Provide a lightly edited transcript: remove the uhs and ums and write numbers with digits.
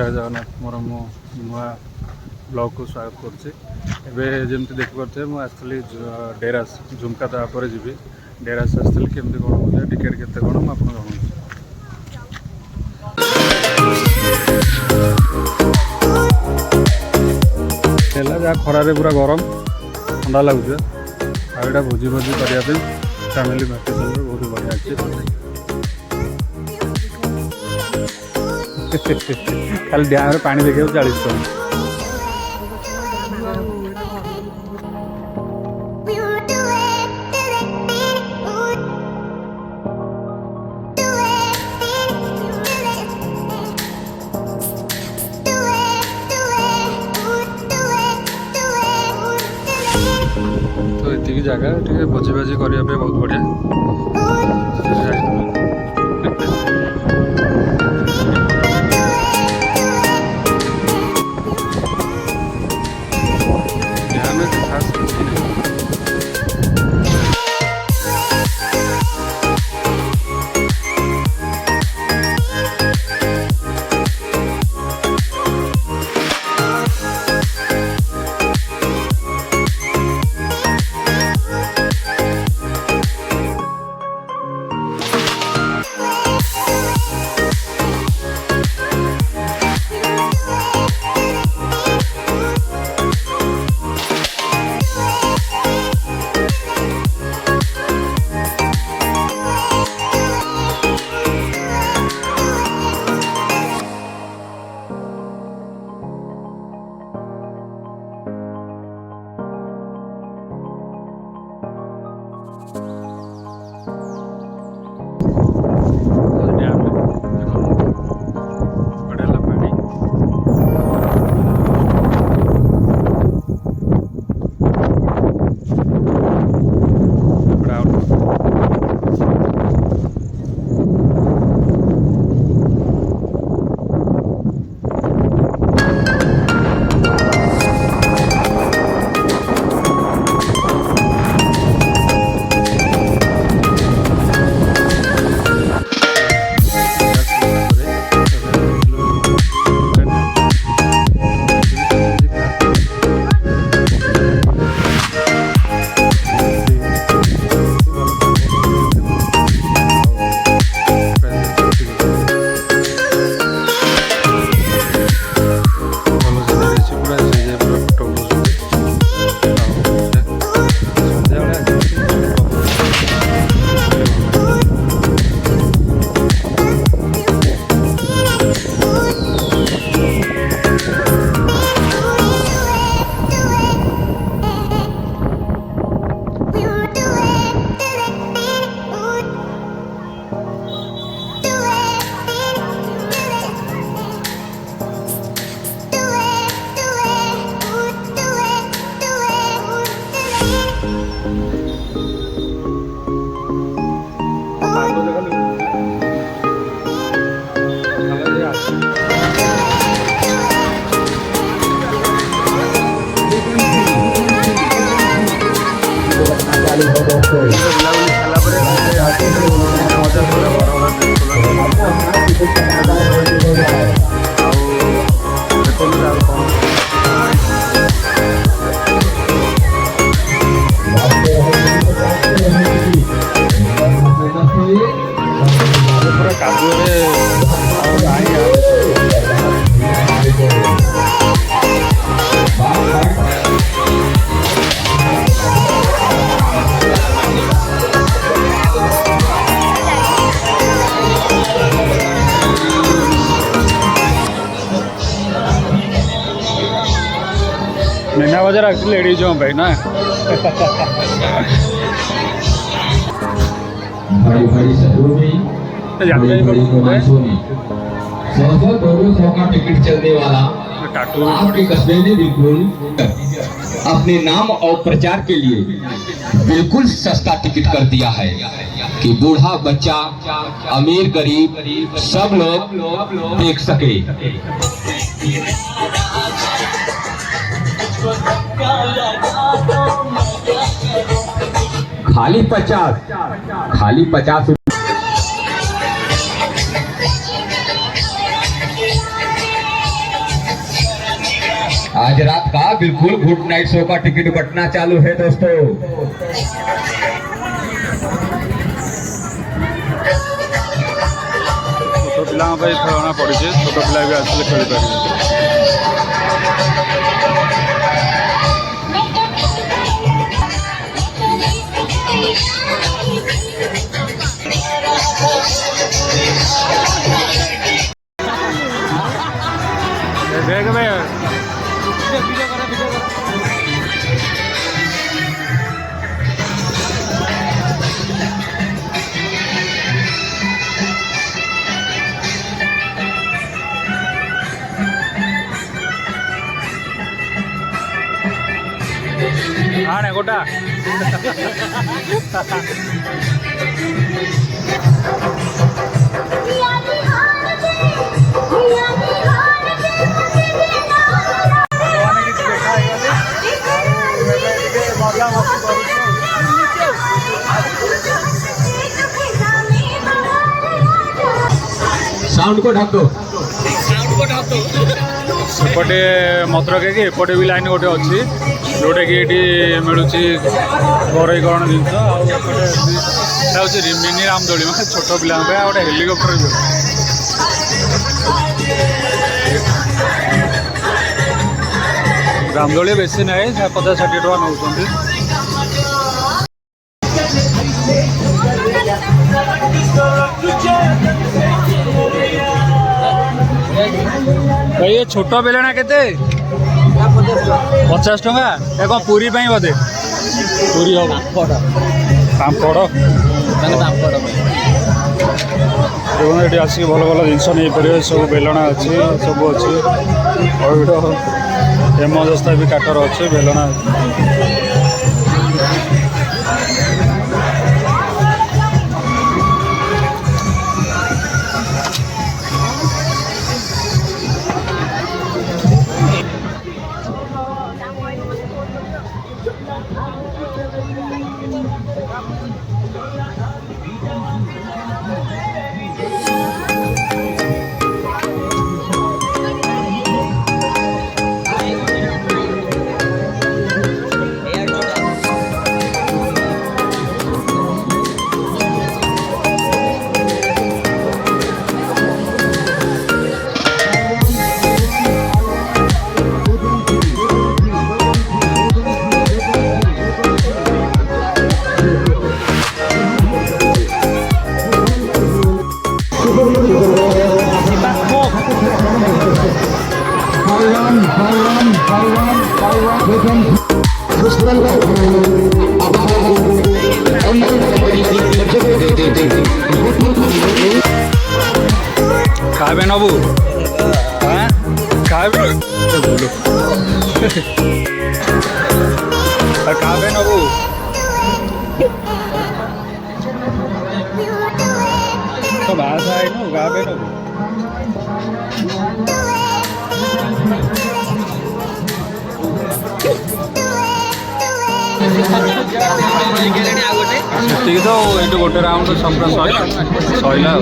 जय जगन्नाथ मोर मो नुआ ब्लॉग को स्वागत करें देखिपे मुझे डेरास झुमका तापर जी डेरास आसती केमती कौन हो टिकेट के कौन मुझे जनऊ जहाँ खरारे पूरा गरम ठंडा लगुच आईटा भोजी भोजी करने फैमिली भैकेशन बहुत बढ़िया खाली डैम पानी देखा 40 टଙ୍କା। तो ये जगह टे भोजी भाजी करने बहुत बढ़िया मीना बाजार एक्चुअली लेडीज जो भाई ना बड़ी बड़ी शहरों में बड़ी रोमांचों में 100-200 का टिकट चलने वाला आपके कस्बे ने बिल्कुल अपने नाम और प्रचार के लिए बिल्कुल सस्ता टिकट कर दिया है कि बूढ़ा बच्चा अमीर गरीब सब लोग देख सके। खाली 50 बिल्कुल गुड नाइट शो का टिकट बटना चालू है दोस्तों। छोट पिला खेलना पड़ी छोट पिला भी आसले खेल पारे। देख भाई आने गोटा साउंड को ढक दो। सेपटे मत्रक एपटे भी लाइन गोटे अच्छी जोटा कि ये मिलूँ घरईकरण जिनस मिनी रामदोली मैं छोट पिला गोटे हेलिकप्टर भी रामदोली बेसी ना 50-60 टका नौ। भाई ये छोट बेलना के 50 टका ये कौन पूरी बोधे पूरी हम पापड़ देखो ये आसिक भल भल जिनस नहीं पारे सब बेलना अच्छी सब अच्छी हेमदस्ता भी काटर अच्छे बेलना खाबे नबू हाँ खाबे खाबे नबू तो भाषा है ना खाबे नबू तो ये गोटे राउंड सब सैला